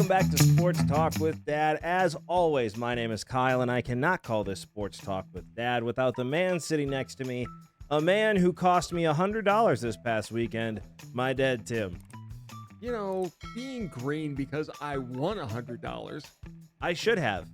Welcome back to Sports Talk with Dad. As always, my name is Kyle, and I cannot call this Sports Talk with Dad without the man sitting next to me, a man who cost me $100 this past weekend, my dad, Tim. You know, being green because I won $100, I should have.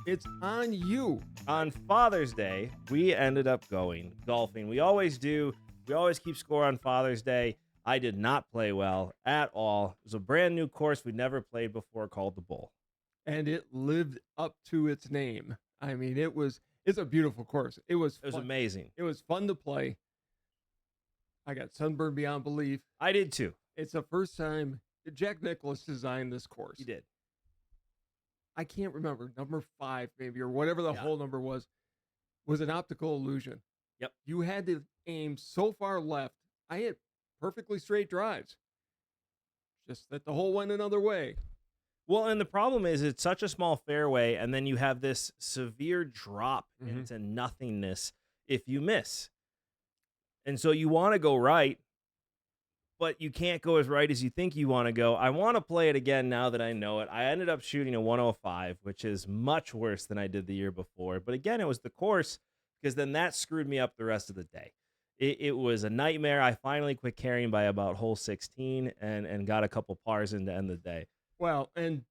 it's on you. On Father's Day, we ended up going golfing. We always do. We always keep score on Father's Day. I did not play well at all. It was a brand new course we'd never played before called the Bowl. And it lived up to its name. I mean, it's a beautiful course. It was It was amazing. It was fun to play. I got sunburned beyond belief. I did too. It's the first time that Jack Nicklaus designed this course. He did. I can't remember, number 5 maybe, or whatever the whole number was an optical illusion. Yep. You had to aim so far left. I hit perfectly straight drives. Just that the hole went another way. Well, and the problem is it's such a small fairway, and then you have this severe drop into nothingness if you miss. And so you want to go right, but you can't go as right as you think you want to go. I want to play it again now that I know it. I ended up shooting a 105, which is much worse than I did the year before. But again, it was the course, because then that screwed me up the rest of the day. It was a nightmare. I finally quit carrying by about hole 16 and got a couple pars in to end the day. Well, and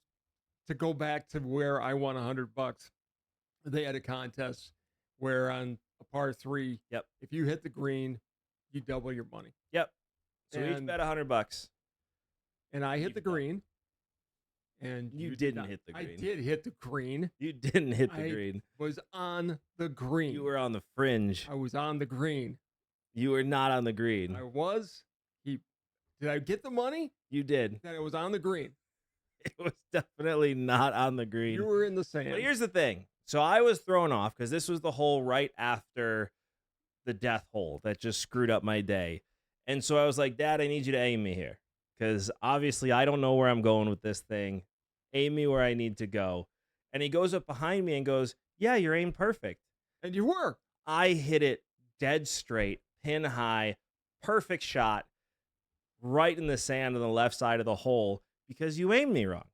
to go back to where I won $100, they had a contest where on a par 3, Yep. if you hit the green, you double your money. Yep. So we each And- bet $100. And I hit You the bet. green. And You did didn't not. hit the I green. did hit the green. You didn't hit the I green. was on the green. You were on the fringe. I was on the green. You were not on the green. I was. Did I get the money? You did. That I was on the green. It was definitely not on the green. You were in the sand. But here's the thing. So I was thrown off because this was the hole right after the death hole that just screwed up my day. And so I was like, Dad, I need you to aim me here, because obviously I don't know where I'm going with this thing. Aim me where I need to go. And he goes up behind me and goes, yeah, you're aimed perfect. And you were. I hit it dead straight, pin high, perfect shot, right in the sand on the left side of the hole because you aimed me wrong.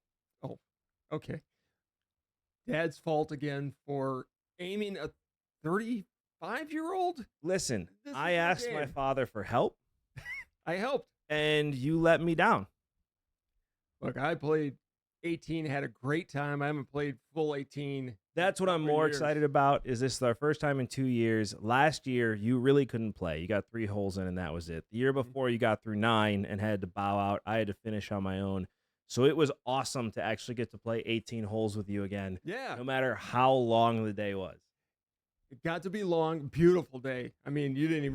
Oh, okay. Dad's fault again for aiming a 35-year-old? Listen, This I is your asked my game. father for help, I helped. and you let me down. Look, I played 18, had a great time. I haven't played full 18. That's what I'm for more years. excited about. Is this is our first time in 2 years? Last year, you really couldn't play. You got 3 holes in, and that was it. The year before, you got through 9 and had to bow out. I had to finish on my own. So it was awesome to actually get to play 18 holes with you again, Yeah. no matter how long the day was. It got to be long, beautiful day. I mean, it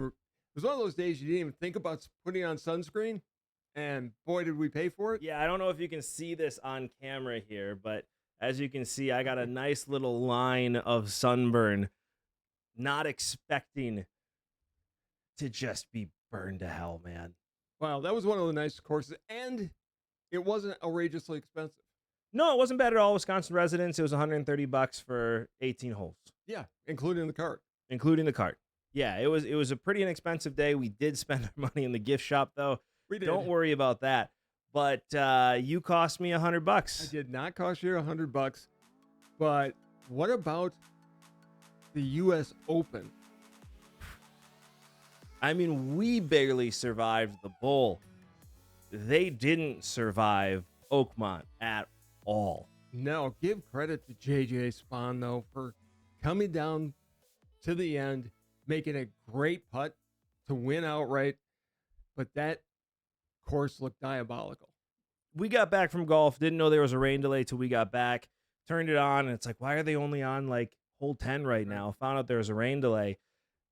was one of those days you didn't even think about putting on sunscreen, and boy, did we pay for it. Yeah, I don't know if you can see this on camera here, but as you can see, I got a nice little line of sunburn, not expecting to just be burned to hell, man. Wow, that was one of the nicest courses, and it wasn't outrageously expensive. No, it wasn't bad at all. Wisconsin residents, it was $130 for 18 holes, Yeah, including the cart. including the cart. Yeah, it was a pretty inexpensive day. We did spend our money in the gift shop, though. We did. Don't worry about that. But you cost me $100. I did not cost you $100, but what about the U.S. Open? I mean, we barely survived the Bowl. They didn't survive Oakmont at all. No, give credit to J.J. Spahn, though, for coming down to the end, making a great putt to win outright. But that course looked diabolical. We got back from golf, didn't know there was a rain delay till we got back, turned it on, and it's like, why are they only on like hole 10 right now? Found out there was a rain delay,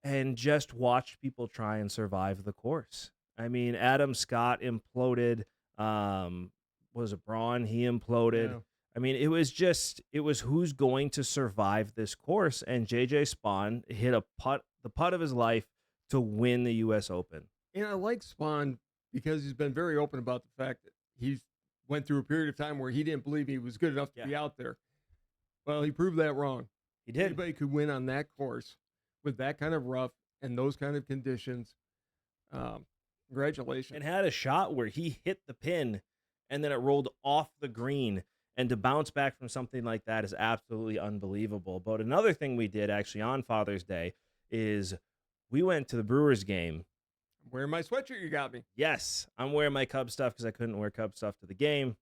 and just watched people try and survive the course. I mean, Adam Scott imploded. Was it Braun? He imploded. Yeah. I mean, it was who's going to survive this course, and J.J. Spahn hit the putt of his life to win the U.S. Open. And I like Spahn because he's been very open about the fact that he's went through a period of time where he didn't believe he was good enough to be out there. Well, he proved that wrong. He did. Anybody could win on that course with that kind of rough and those kind of conditions. Congratulations. And had a shot where he hit the pin and then it rolled off the green. And to bounce back from something like that is absolutely unbelievable. But another thing we did actually on Father's Day is we went to the Brewers game. Wearing my sweatshirt you got me. Yes, I'm wearing my Cubs stuff because I couldn't wear Cubs stuff to the game.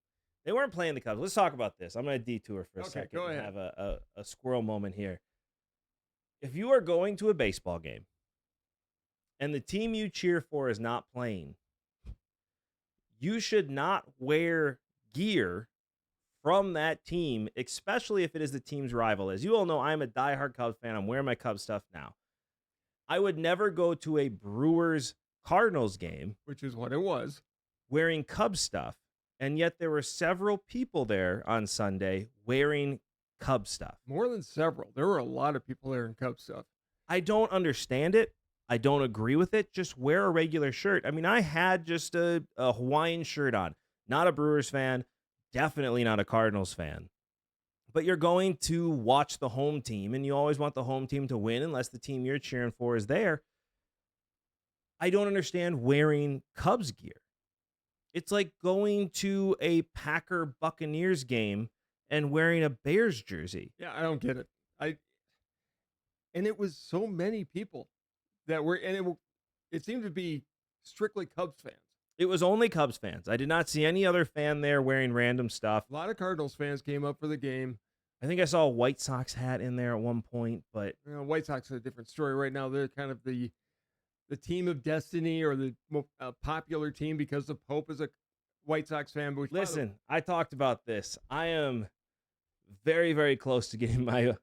They weren't playing the Cubs. Let's talk about this. I'm going to detour for a second go and ahead. have a squirrel moment here. If you are going to a baseball game and the team you cheer for is not playing, you should not wear gear from that team, especially if it is the team's rival. As you all know, I'm a diehard Cubs fan. I'm wearing my Cubs stuff now. I would never go to a Brewers Cardinals game, which is what it was, wearing Cubs stuff. And yet there were several people there on Sunday wearing Cubs stuff. More than several. There were a lot of people there in Cubs stuff. I don't understand it. I don't agree with it. Just wear a regular shirt. I mean, I had just a Hawaiian shirt on. Not a Brewers fan. Definitely not a Cardinals fan. But you're going to watch the home team, and you always want the home team to win unless the team you're cheering for is there. I don't understand wearing Cubs gear. It's like going to a Packer Buccaneers game and wearing a Bears jersey. Yeah, I don't get it. And it was so many people that were, and it seemed to be strictly Cubs fans. It was only Cubs fans. I did not see any other fan there wearing random stuff. A lot of Cardinals fans came up for the game. I think I saw a White Sox hat in there at one point, but White Sox is a different story right now. They're kind of the team of destiny, or the popular team because the Pope is a White Sox fan. But listen, I talked about this. I am very, very close to getting my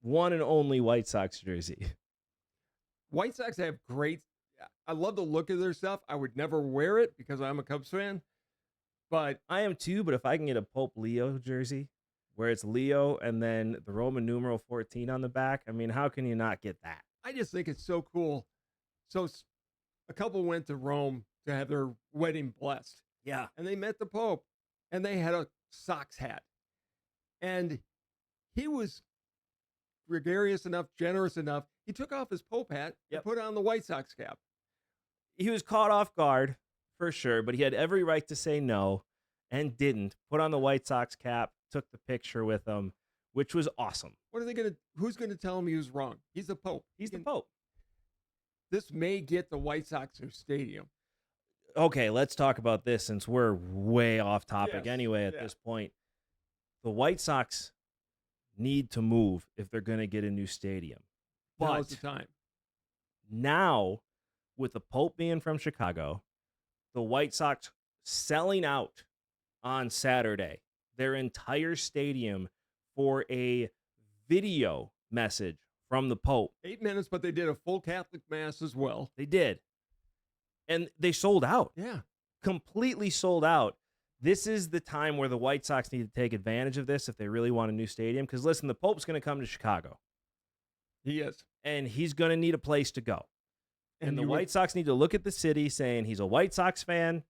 one and only White Sox jersey. White Sox have great. I love the look of their stuff. I would never wear it because I'm a Cubs fan, but I am too. But if I can get a Pope Leo jersey where it's Leo and then the Roman numeral 14 on the back, I mean, how can you not get that? I just think it's so cool. So a couple went to Rome to have their wedding blessed. Yeah. And they met the Pope, and they had a Sox hat. And he was gregarious enough, generous enough. He took off his Pope hat and put on the White Sox cap. He was caught off guard for sure, but he had every right to say no and didn't. Put on the White Sox cap, took the picture with them, which was awesome. What are they going to, who's going to tell him he was wrong? He's the Pope. He's the Pope. This may get the White Sox their stadium. Okay, let's talk about this since we're way off topic anyway at this point. The White Sox need to move if they're going to get a new stadium. Now's the time. Now, with the Pope being from Chicago, the White Sox selling out on Saturday their entire stadium for a video message from the Pope. 8 minutes, but they did a full Catholic Mass as well. They did. And they sold out. Yeah. Completely sold out. This is the time where the White Sox need to take advantage of this if they really want a new stadium. Because, listen, the Pope's going to come to Chicago. He is. And he's going to need a place to go. And the White Sox need to look at the city saying he's a White Sox fan.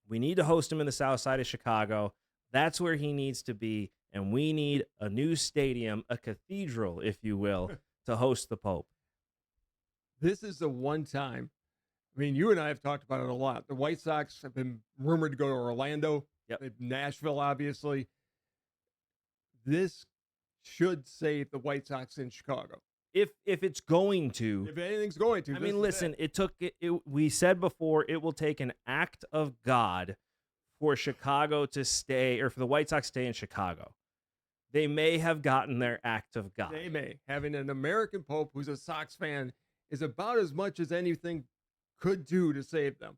We need to host him in the south side of Chicago. That's where he needs to be. And we need a new stadium, a cathedral, if you will, to host the Pope. This is the one time. I mean, you and I have talked about it a lot. The White Sox have been rumored to go to Orlando, Nashville, obviously. This should save the White Sox in Chicago. If it's going to. If anything's going to. I mean, listen, we said before, it will take an act of God for Chicago to stay, or for the White Sox to stay in Chicago. They may have gotten their act of God. They may. Having an American Pope who's a Sox fan is about as much as anything could do to save them.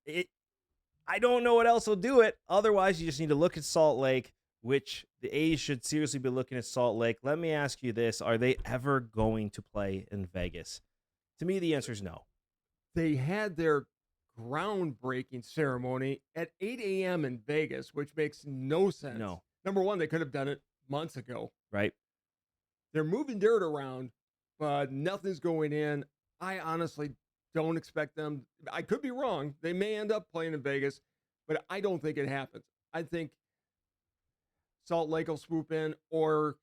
I don't know what else will do it. Otherwise, you just need to look at Salt Lake, which the A's should seriously be looking at Salt Lake. Let me ask you this. Are they ever going to play in Vegas? To me, the answer is no. They had their groundbreaking ceremony at 8 a.m. in Vegas, which makes no sense. No. Number one, they could have done it months ago. Right. They're moving dirt around, but nothing's going in. I honestly don't expect them. I could be wrong. They may end up playing in Vegas, but I don't think it happens. I think Salt Lake will swoop in, or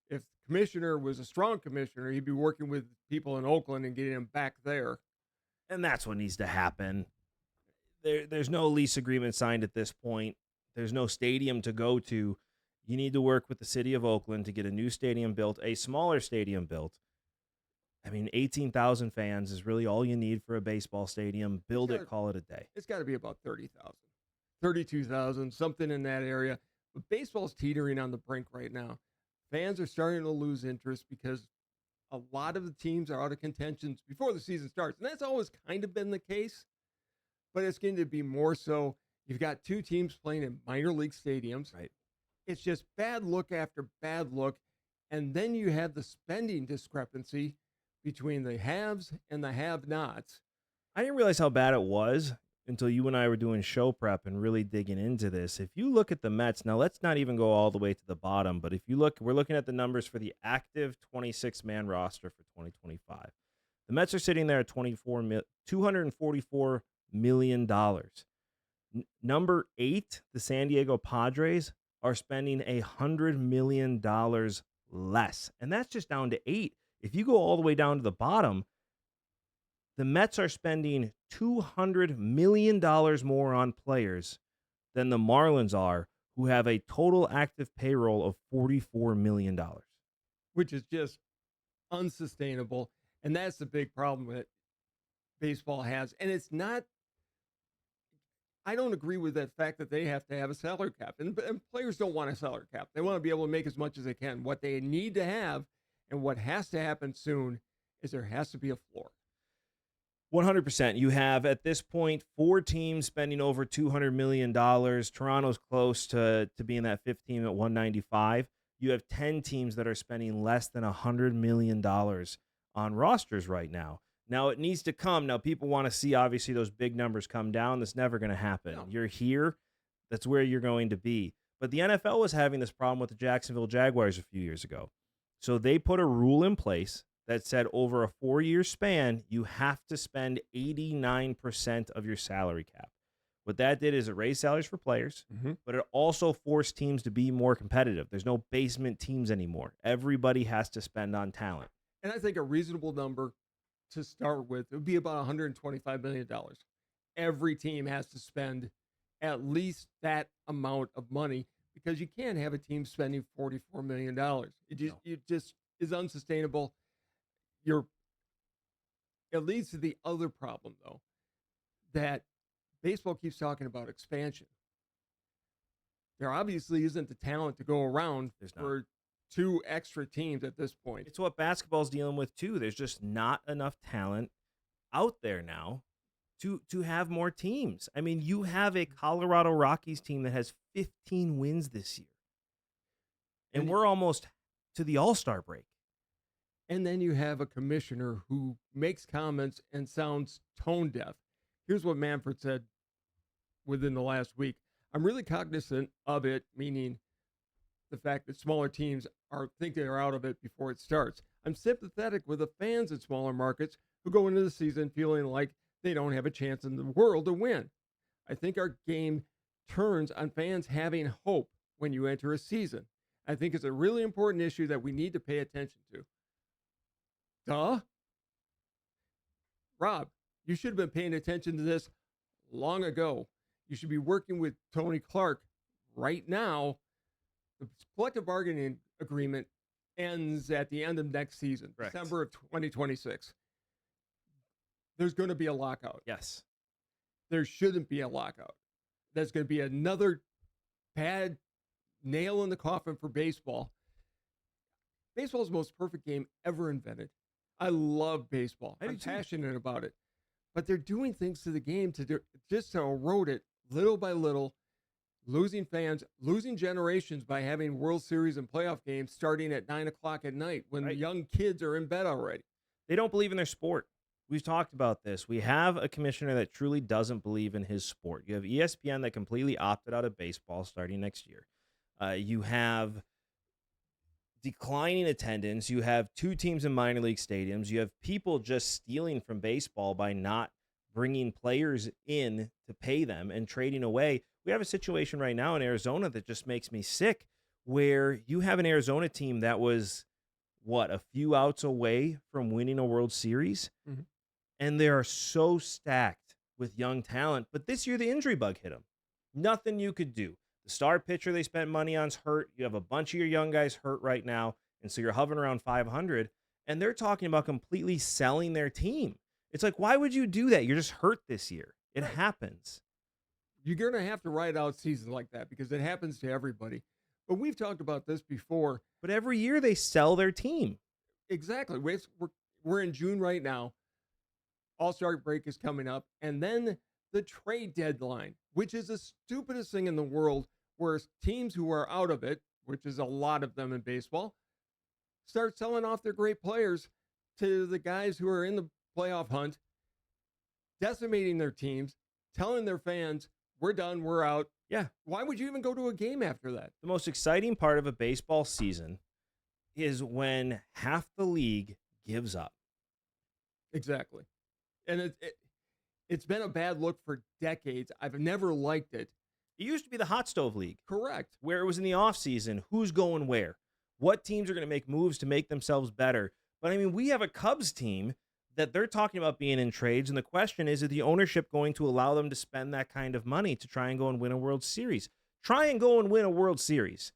if the commissioner was a strong commissioner, he'd be working with people in Oakland and getting them back there. And that's what needs to happen. there's no lease agreement signed at this point. There's no stadium to go to. You need to work with the city of Oakland to get a new stadium built, a smaller stadium built. I mean, 18,000 fans is really all you need for a baseball stadium. Build it, call it a day. It's got to be about 30,000, 32,000, something in that area. But baseball's teetering on the brink right now. Fans are starting to lose interest because a lot of the teams are out of contention before the season starts. And that's always kind of been the case, but it's going to be more so. You've got two teams playing in minor league stadiums. Right. It's just bad look after bad look. And then you have the spending discrepancy between the haves and the have-nots. I didn't realize how bad it was until you and I were doing show prep and really digging into this. If you look at the Mets, now let's not even go all the way to the bottom, but if you look, we're looking at the numbers for the active 26-man roster for 2025. The Mets are sitting there at $244 million. Number 8, the San Diego Padres, are spending $100 million less. And that's just down to 8. If you go all the way down to the bottom, the Mets are spending $200 million more on players than the Marlins are, who have a total active payroll of $44 million. Which is just unsustainable. And that's the big problem that baseball has. And it's not, I don't agree with that fact that they have to have a salary cap. And players don't want a salary cap. They want to be able to make as much as they can. What they need to have and what has to happen soon is there has to be a floor. 100%. You have, at this point, 4 teams spending over $200 million. Toronto's close to being that 15 at 195. You have 10 teams that are spending less than $100 million on rosters right now. Now, it needs to come. Now, people want to see, obviously, those big numbers come down. That's never going to happen. No. You're here. That's where you're going to be. But the NFL was having this problem with the Jacksonville Jaguars a few years ago. So they put a rule in place that said over a 4-year span, you have to spend 89% of your salary cap. What that did is it raised salaries for players, but it also forced teams to be more competitive. There's no basement teams anymore. Everybody has to spend on talent. And I think a reasonable number to start with would be about $125 million. Every team has to spend at least that amount of money because you can't have a team spending $44 million. It just is unsustainable. It leads to the other problem, though, that baseball keeps talking about expansion. There obviously isn't the talent to go around for 2 extra teams at this point. It's what basketball's dealing with, too. There's just not enough talent out there now to have more teams. I mean, you have a Colorado Rockies team that has 15 wins this year. And we're almost to the All-Star break. And then you have a commissioner who makes comments and sounds tone deaf. Here's what Manfred said within the last week. I'm really cognizant of it, meaning the fact that smaller teams think they're out of it before it starts. I'm sympathetic with the fans in smaller markets who go into the season feeling like they don't have a chance in the world to win. I think our game turns on fans having hope when you enter a season. I think it's a really important issue that we need to pay attention to. Duh. Rob, you should have been paying attention to this long ago. You should be working with Tony Clark right now. The collective bargaining agreement ends at the end of next season, Correct. December of 2026. There's going to be a lockout. Yes. There shouldn't be a lockout. That's going to be another bad nail in the coffin for baseball. Baseball is the most perfect game ever invented. I love baseball. I'm passionate about it. But they're doing things to the game just to erode it little by little, losing fans, losing generations by having World Series and playoff games starting at 9 o'clock at night when the young kids are in bed already. They don't believe in their sport. We've talked about this. We have a commissioner that truly doesn't believe in his sport. You have ESPN that completely opted out of baseball starting next year. You have declining attendance. You have 2 teams in minor league stadiums. You have people just stealing from baseball by not bringing players in to pay them and trading away. We have a situation right now in Arizona that just makes me sick, where you have an Arizona team that was, a few outs away from winning a World Series. And they are so stacked with young talent. But this year, the injury bug hit them. Nothing you could do. The star pitcher they spent money on's hurt. You have a bunch of your young guys hurt right now. And so you're hovering around 500. And they're talking about completely selling their team. It's like, why would you do that? You're just hurt this year. It happens. You're going to have to ride out seasons like that because it happens to everybody. But we've talked about this before. But every year they sell their team. Exactly. We're in June right now. All-Star break is coming up. And then the trade deadline, which is the stupidest thing in the world, where teams who are out of it, which is a lot of them in baseball, start selling off their great players to the guys who are in the playoff hunt, decimating their teams, telling their fans, we're done, we're out. Yeah. Why would you even go to a game after that? The most exciting part of a baseball season is when half the league gives up. Exactly. And it's been a bad look for decades. I've never liked it. It used to be the hot stove league. Correct. Where it was in the offseason, who's going where? What teams are going to make moves to make themselves better? But I mean, we have a Cubs team that they're talking about being in trades, and the question is the ownership going to allow them to spend that kind of money to try and go and win a World Series? Try and go and win a World Series.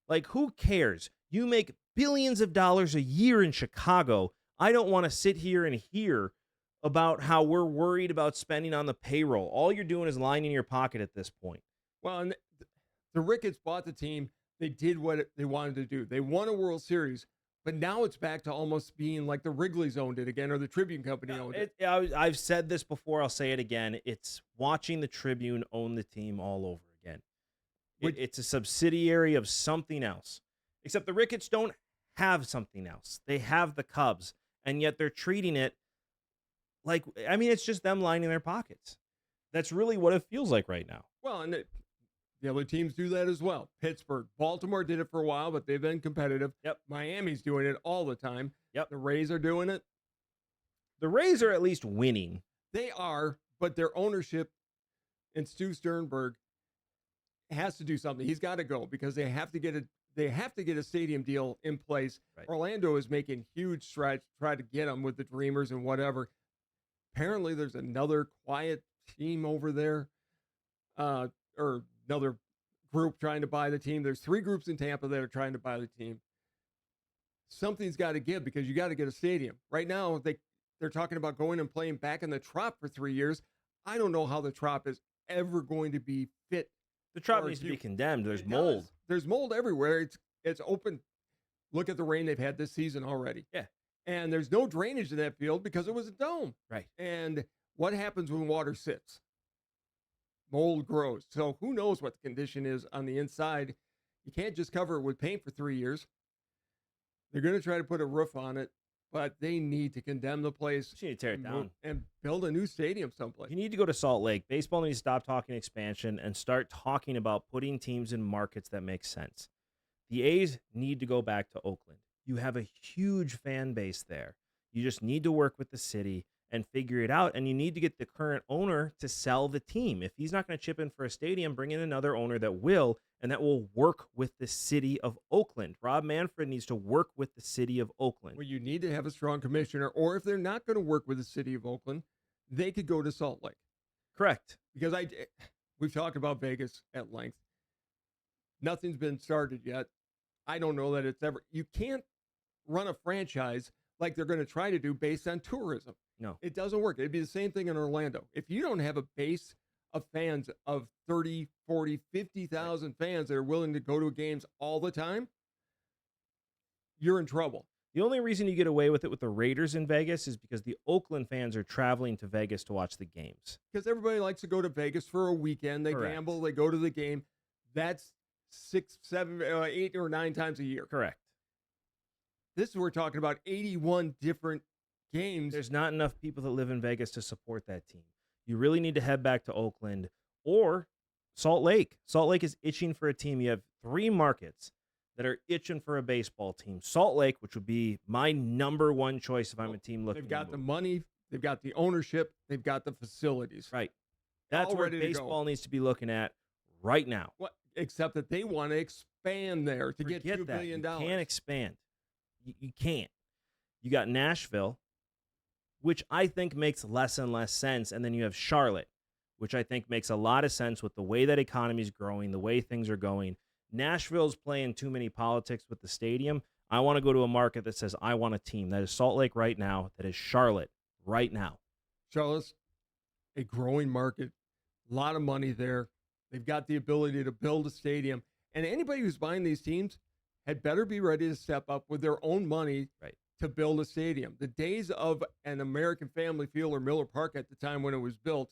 Like, who cares? You make billions of dollars a year in Chicago. I don't want to sit here and hear about how we're worried about spending on the payroll. All you're doing is lining your pocket at this point. Well, and the Ricketts bought the team. They did what they wanted to do. They won a World Series, but now it's back to almost being like the Wrigley's owned it again or the Tribune Company owned it. I've said this before. I'll say it again. It's watching the Tribune own the team all over again. It's a subsidiary of something else, except the Ricketts don't have something else. They have the Cubs, and yet they're treating it like, I mean, it's just them lining their pockets. That's really what it feels like right now. Well, and the other teams do that as well. Pittsburgh, Baltimore did it for a while, but they've been competitive. Yep. Miami's doing it all the time. Yep. The Rays are doing it. The Rays are at least winning. They are, but their ownership and Stu Sternberg has to do something. He's got to go because they have to get a stadium deal in place. Right. Orlando is making huge strides to try to get them with the Dreamers and whatever. Apparently, there's another quiet team over there, or another group trying to buy the team. There's 3 groups in Tampa that are trying to buy the team. Something's got to give because you got to get a stadium. Right now, they're talking about going and playing back in the Trop for 3 years. I don't know how the Trop is ever going to be fit. The Trop needs to be condemned. There's mold. There's mold everywhere. It's open. Look at the rain they've had this season already. Yeah. And there's no drainage in that field because it was a dome. Right. And what happens when water sits? Mold grows. So who knows what the condition is on the inside? You can't just cover it with paint for 3 years. They're going to try to put a roof on it, but they need to condemn the place. You need to tear it down and build a new stadium someplace. You need to go to Salt Lake. Baseball needs to stop talking expansion and start talking about putting teams in markets that make sense. The A's need to go back to Oakland. You have a huge fan base there. You just need to work with the city and figure it out. And you need to get the current owner to sell the team. If he's not going to chip in for a stadium, bring in another owner that will, and that will work with the city of Oakland. Rob Manfred needs to work with the city of Oakland. Well, you need to have a strong commissioner, or if they're not going to work with the city of Oakland, they could go to Salt Lake. Correct. Because we've talked about Vegas at length. Nothing's been started yet. I don't know that it's ever. You can't run a franchise like they're going to try to do based on tourism. No. It doesn't work. It'd be the same thing in Orlando. If you don't have a base of fans of 30, 40, 50,000 fans that are willing to go to games all the time, you're in trouble. The only reason you get away with it with the Raiders in Vegas is because the Oakland fans are traveling to Vegas to watch the games. Because everybody likes to go to Vegas for a weekend. They Correct. Gamble. They go to the game. That's 6, 7, 8 or 9 times a year. Correct. We're talking about 81 different games. There's not enough people that live in Vegas to support that team. You really need to head back to Oakland or Salt Lake. Salt Lake is itching for a team. You have 3 markets that are itching for a baseball team. Salt Lake, which would be my number one choice if I'm a team looking. They've got the money. They've got the ownership. They've got the facilities. Right. That's where baseball needs to be looking at right now. What? Except that they want to expand there to get $2 billion. You can't expand. You can't. You got Nashville, which I think makes less and less sense. And then you have Charlotte, which I think makes a lot of sense with the way that economy is growing, the way things are going. Nashville's playing too many politics with the stadium. I want to go to a market that says, I want a team. That is Salt Lake right now. That is Charlotte right now. Charlotte's a growing market, a lot of money there. They've got the ability to build a stadium. And anybody who's buying these teams had better be ready to step up with their own money to build a stadium. The days of an American Family Field or Miller Park at the time when it was built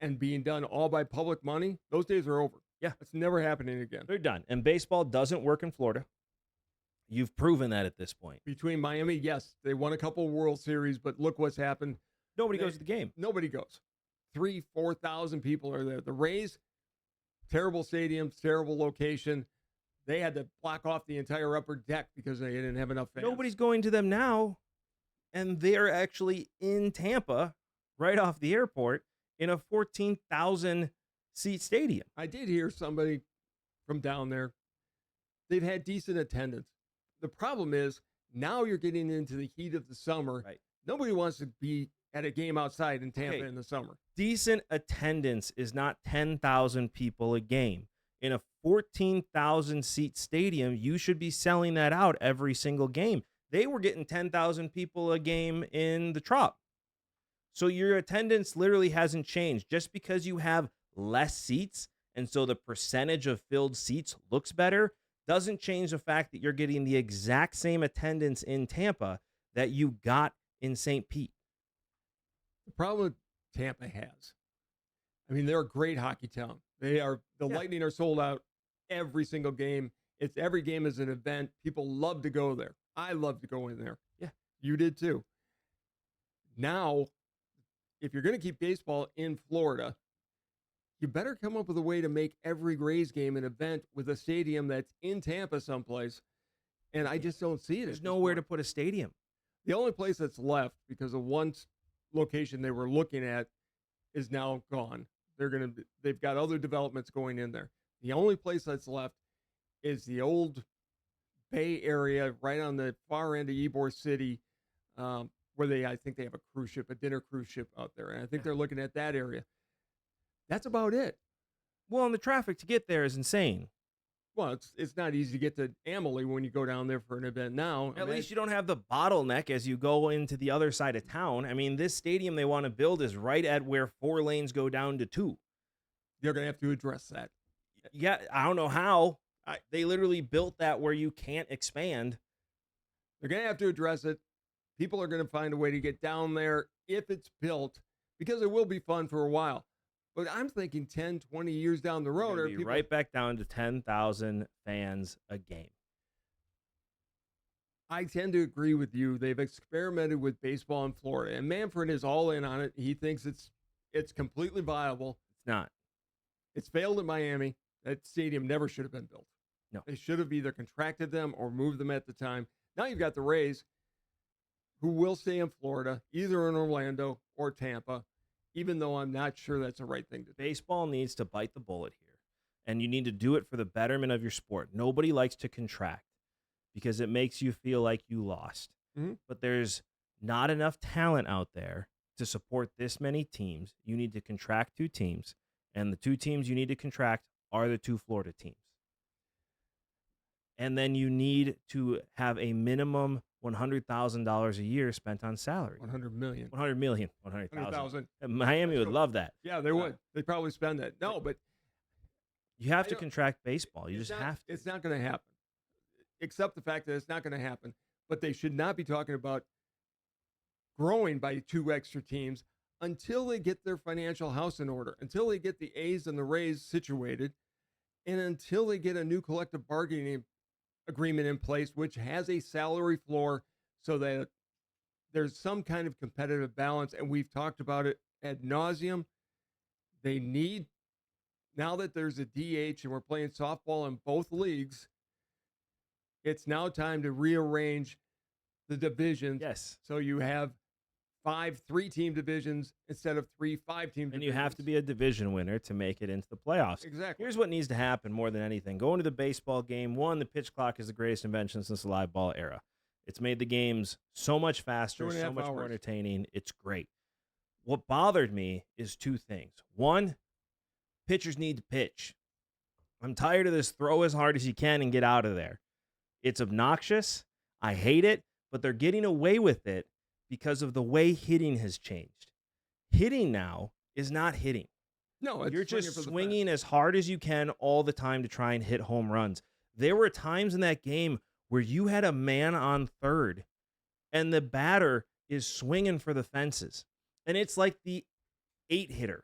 and being done all by public money, those days are over. Yeah. It's never happening again. They're done. And baseball doesn't work in Florida. You've proven that at this point. Between Miami, yes, they won a couple World Series, but look what's happened. Nobody goes to the game. Nobody goes. 3,000, 4,000 people are there. The Rays, terrible stadiums, terrible location. They had to block off the entire upper deck because they didn't have enough fans. Nobody's going to them now, and they're actually in Tampa, right off the airport, in a 14,000-seat stadium. I did hear somebody from down there. They've had decent attendance. The problem is now you're getting into the heat of the summer. Right. Nobody wants to be at a game outside in Tampa in the summer. Decent attendance is not 10,000 people a game. In a 14,000-seat stadium, you should be selling that out every single game. They were getting 10,000 people a game in the Trop. So your attendance literally hasn't changed. Just because you have less seats, and so the percentage of filled seats looks better, doesn't change the fact that you're getting the exact same attendance in Tampa that you got in St. Pete. The problem Tampa has, I mean, they're a great hockey town. They are. The Lightning are sold out every single game. It's every game is an event. People love to go there. I love to go in there. Yeah, you did too. Now, if you're going to keep baseball in Florida, you better come up with a way to make every Rays game an event with a stadium that's in Tampa someplace. And I just don't see it. There's nowhere to put a stadium. The only place that's left, because the one location they were looking at is now gone. They've got other developments going in there. The only place that's left is the old Bay Area, right on the far end of Ybor City, where I think they have a cruise ship, a dinner cruise ship out there. And I think they're looking at that area. That's about it. Well, and the traffic to get there is insane. Well, it's not easy to get to Amalie when you go down there for an event now. At least you don't have the bottleneck as you go into the other side of town. I mean, this stadium they want to build is right at where 4 lanes go down to 2. They're going to have to address that. Yeah, I don't know how. They literally built that where you can't expand. They're going to have to address it. People are going to find a way to get down there if it's built, because it will be fun for a while. But I'm thinking 10, 20 years down the road. Are people right back down to 10,000 fans a game. I tend to agree with you. They've experimented with baseball in Florida, and Manfred is all in on it. He thinks it's completely viable. It's not. It's failed in Miami. That stadium never should have been built. No. They should have either contracted them or moved them at the time. Now you've got the Rays, who will stay in Florida, either in Orlando or Tampa, even though I'm not sure that's the right thing to do. Baseball needs to bite the bullet here, and you need to do it for the betterment of your sport. Nobody likes to contract because it makes you feel like you lost. Mm-hmm. But there's not enough talent out there to support this many teams. You need to contract 2 teams, and the 2 teams you need to contract are the 2 Florida teams. And then you need to have a minimum $100,000 a year spent on salary. $100 million. $100,000. Miami would love that. Yeah, they would. They'd probably spend that. No, but you have to contract baseball. You just have to. It's not going to happen. Accept the fact that it's not going to happen. But they should not be talking about growing by 2 extra teams until they get their financial house in order, until they get the A's and the Rays situated, and until they get a new collective bargaining agreement in place, which has a salary floor so that there's some kind of competitive balance. And we've talked about it ad nauseum. They need, now that there's a DH and we're playing softball in both leagues, it's now time to rearrange the divisions. Yes. So you have 5 3-team divisions instead of 3 5-team divisions. And you have to be a division winner to make it into the playoffs. Exactly. Here's what needs to happen more than anything. Go into the baseball game. 1, the pitch clock is the greatest invention since the live ball era. It's made the games so much faster, so 2.5 much more hours. entertaining. It's great. What bothered me is two things. One, pitchers need to pitch. I'm tired of this throw as hard as you can and get out of there. It's obnoxious. I hate it, but they're getting away with it because of the way hitting has changed. Hitting now is not hitting. No, it's You're just for the swinging as hard as you can all the time to try and hit home runs. There were times in that game where you had a man on third and the batter is swinging for the fences. And it's like the 8-hitter.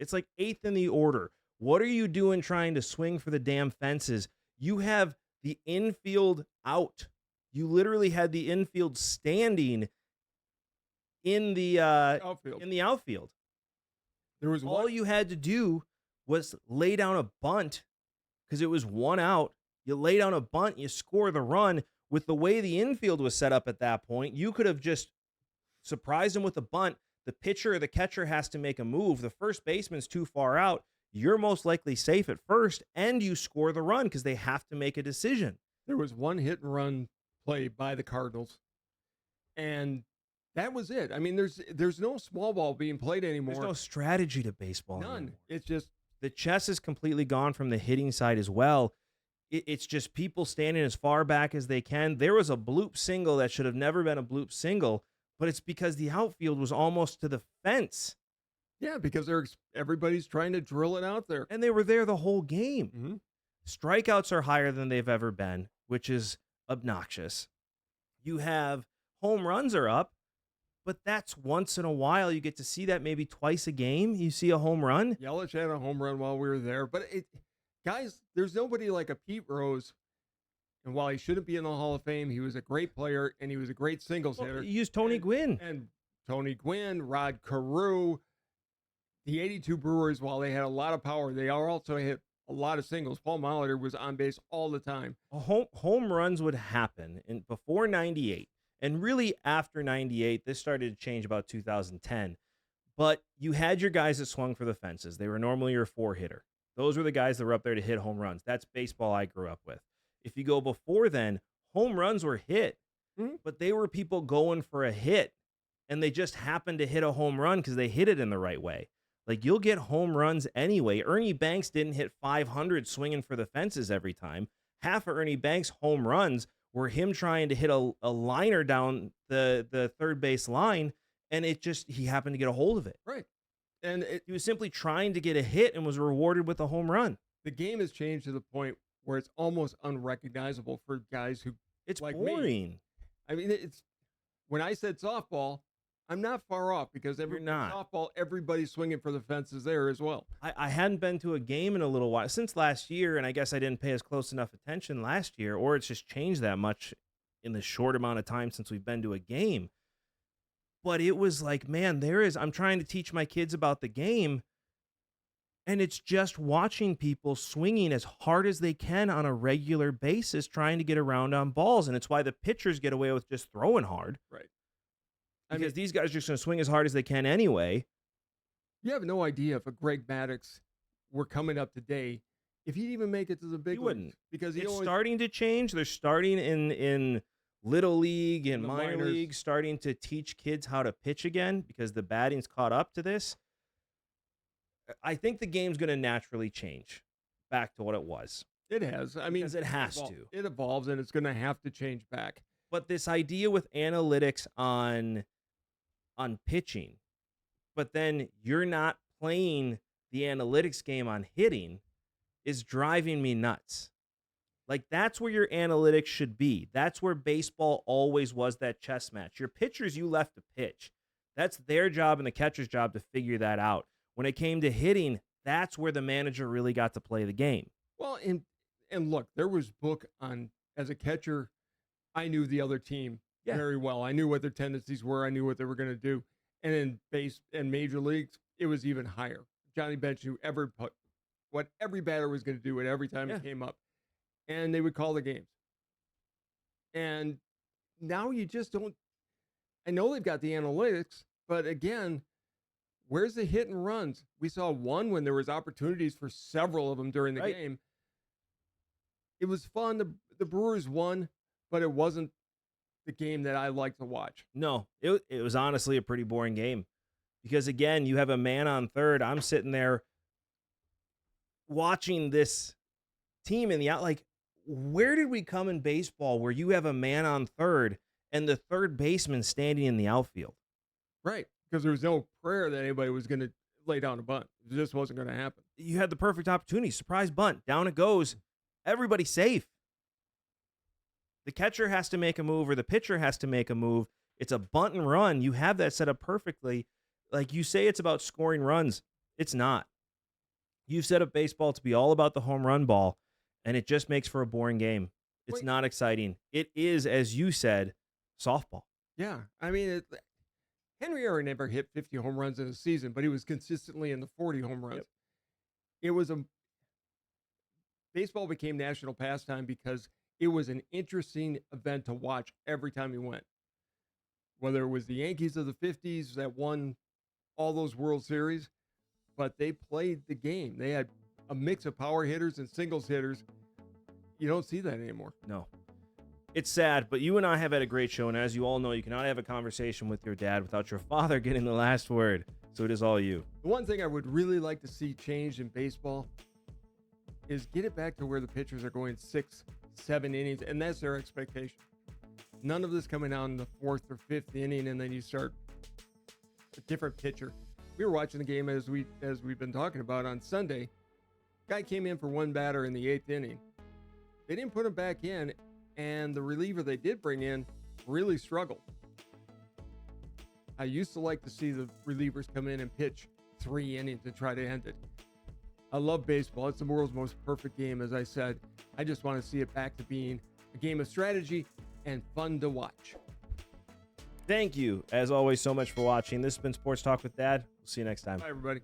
It's like 8th in the order. What are you doing trying to swing for the damn fences? You have the infield out. You literally had the infield standing in the outfield. outfield. There was All you had to do was lay down a bunt because it was 1 out. You lay down a bunt, you score the run. With the way the infield was set up at that point, you could have just surprised him with a bunt. The pitcher or the catcher has to make a move. The first baseman's too far out. You're most likely safe at first, and you score the run because they have to make a decision. There was one hit and run play by the Cardinals, and that was it. I mean, there's no small ball being played anymore. There's no strategy to baseball None. anymore. It's just The chess is completely gone from the hitting side as well. It's just people standing as far back as they can. There was a bloop single that should have never been a bloop single, but it's because the outfield was almost to the fence. yeah, because everybody's trying to drill it out there. And they were there the whole game. Mm-hmm. Strikeouts are higher than they've ever been, which is obnoxious. You have home runs are up, but that's once in a while. You get to see that maybe twice a game. You see a home run. Yelich had a home run while we were there, but guys, there's nobody like a Pete Rose. And while he shouldn't be in the Hall of Fame, he was a great player and he was a great singles hitter. You use Tony Gwynn. And Tony Gwynn, Rod Carew, the 82 Brewers, while they had a lot of power, they also hit a lot of singles. Paul Molitor was on base all the time. Home runs would happen before 98. And really after 98, this started to change about 2010. But you had your guys that swung for the fences. They were normally your 4-hitter. Those were the guys that were up there to hit home runs. That's baseball I grew up with. If you go before then, home runs were hit, but they were people going for a hit, and they just happened to hit a home run because they hit it in the right way. Like, you'll get home runs anyway. Ernie Banks didn't hit 500 swinging for the fences every time. Half of Ernie Banks' home runs were him trying to hit a liner down the third base line, and he happened to get a hold of it. Right. And he was simply trying to get a hit and was rewarded with a home run. The game has changed to the point where it's almost unrecognizable for guys who It's like boring. Me. I mean, it's when I said softball, I'm not far off because softball, everybody's swinging for the fences there as well. I hadn't been to a game in a little while since last year, and I guess I didn't pay as close enough attention last year, or it's just changed that much in the short amount of time since we've been to a game. But it was like, man, I'm trying to teach my kids about the game, and it's just watching people swinging as hard as they can on a regular basis, trying to get around on balls. And it's why the pitchers get away with just throwing hard. Right. Because these guys are just going to swing as hard as they can anyway. You have no idea if a Greg Maddux were coming up today, if he'd even make it to the big leagues. Wouldn't. Because it's starting to change. They're starting in Little League and minor league, starting to teach kids how to pitch again because the batting's caught up to this. I think the game's going to naturally change back to what it was. It has. I mean, because it has to. It evolves, and it's going to have to change back. But this idea with analytics on pitching, but then you're not playing the analytics game on hitting, is driving me nuts. Like, that's where your analytics should be. That's where baseball always was, that chess match. Your pitchers you left to pitch. That's their job and the catcher's job to figure that out. When it came to hitting, that's where the manager really got to play the game. Well, and look, there was book on, as a catcher, I knew the other team very well. I knew what their tendencies were. I knew what they were going to do. And in base and major leagues, it was even higher. Johnny Bench knew what every batter was going to do at every time it came up. And they would call the games. And now you just don't. I know they've got the analytics, but again, where's the hit and runs? We saw one when there was opportunities for several of them during the game. It was fun. The Brewers won, but it wasn't the game that I like to watch. No, it was honestly a pretty boring game because, again, you have a man on third. I'm sitting there watching this team in the out. Like, where did we come in baseball where you have a man on third and the third baseman standing in the outfield? Right, because there was no prayer that anybody was going to lay down a bunt. It just wasn't going to happen. You had the perfect opportunity. Surprise bunt. Down it goes. Everybody's safe. The catcher has to make a move or the pitcher has to make a move. It's a bunt and run. You have that set up perfectly. Like you say, it's about scoring runs. It's not. You've set up baseball to be all about the home run ball, and it just makes for a boring game. It's not exciting. It is, as you said, softball. Yeah. I mean, Henry Aaron never hit 50 home runs in a season, but he was consistently in the 40 home runs. Yep. It was baseball became national pastime because it was an interesting event to watch every time you went. Whether it was the Yankees of the 50s that won all those World Series, but they played the game. They had a mix of power hitters and singles hitters. You don't see that anymore. No. It's sad, but you and I have had a great show, and as you all know, you cannot have a conversation with your dad without your father getting the last word. So it is all you. The one thing I would really like to see changed in baseball is get it back to where the pitchers are going 6, 7 innings, and that's their expectation. None of this coming out in the 4th or 5th inning, and then you start a different pitcher. We were watching the game as we've been talking about on Sunday. Guy came in for one batter in the 8th inning. They didn't put him back in, and the reliever they did bring in really struggled. I used to like to see the relievers come in and pitch 3 innings and try to end it. I love baseball. It's the world's most perfect game, as I said. I just want to see it back to being a game of strategy and fun to watch. Thank you, as always, so much for watching. This has been Sports Talk with Dad. We'll see you next time. Bye, everybody.